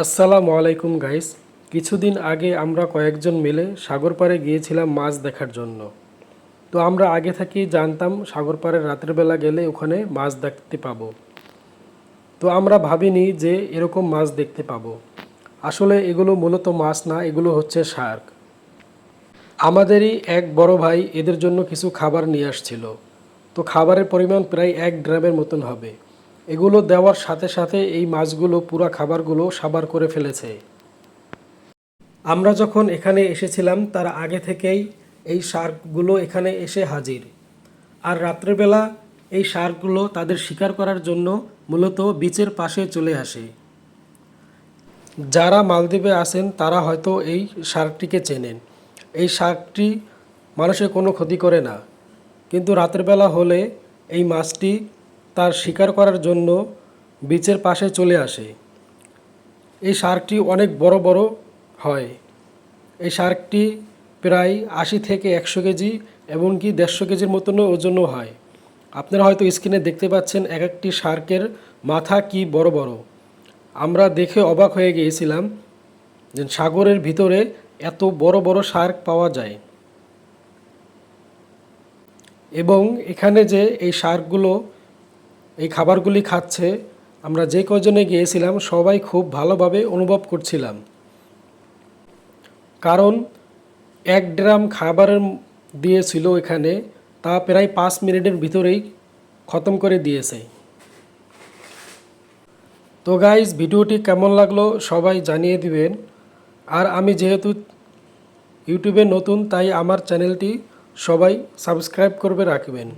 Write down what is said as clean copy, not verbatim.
আসসালামু আলাইকুম গাইস। কিছুদিন আগে আমরা কয়েকজন মিলে সাগর পাড়ে গিয়েছিলাম মাছ দেখার জন্য। তো আমরা আগে থেকেই জানতাম সাগর পাড়ে রাতের বেলা গেলে ওখানে মাছ দেখতে পাবো। তো আমরা ভাবিনি যে এরকম মাছ দেখতে পাবো। আসলে এগুলো মূলত মাছ না, এগুলো হচ্ছে শার্ক। আমাদেরই এক বড় ভাই এদের জন্য কিছু খাবার নিয়ে আসছিল। তো খাবারের পরিমাণ প্রায় 1 ড্রামের মতন হবে। এগুলো দেওয়ার সাথে সাথে এই মাছগুলো পুরা খাবারগুলো সাবার করে ফেলেছে। আমরা যখন এখানে এসেছিলাম তার আগে থেকেই এই শার্কগুলো এখানে এসে হাজির। আর রাত্রেবেলা এই শার্কগুলো তাদের শিকার করার জন্য মূলত বিচের পাশে চলে আসে। যারা মালদ্বীপে আসেন তারা হয়তো এই শার্কটিকে চেনেন। এই শার্কটি মানুষের কোনো ক্ষতি করে না, কিন্তু রাতের বেলা হলে এই মাছটি তার শিকার করার জন্য বিচের পাশে চলে আসে। এই শার্কটি অনেক বড় বড় হয়। এই শার্কটি প্রায় 80 থেকে 100 কেজি এমনকি 150 কেজির মতনও ওজনও হয়। আপনারা হয়তো স্ক্রিনে দেখতে পাচ্ছেন এক একটি শার্কের মাথা কি বড় বড়। আমরা দেখে অবাক হয়ে গিয়েছিলাম যে সাগরের ভিতরে এত বড় বড় শার্ক পাওয়া যায়। এবং এখানে যে এই শার্কগুলো এই খাবারগুলি খাচ্ছে, আমরা যে কজনে গিয়েছিলাম সবাই খুব ভালোভাবে অনুভব করছিলাম। কারণ 1 ড্রাম খাবারের দিয়েছিল এখানে, তা প্রায় 5 মিনিটের ভিতরেই খতম করে দিয়েছে। তো গাইজ, ভিডিওটি কেমন লাগলো সবাই জানিয়ে দিবেন। আর আমি যেহেতু ইউটিউবে নতুন, তাই আমার চ্যানেলটি সবাই সাবস্ক্রাইব করবে রাখবেন।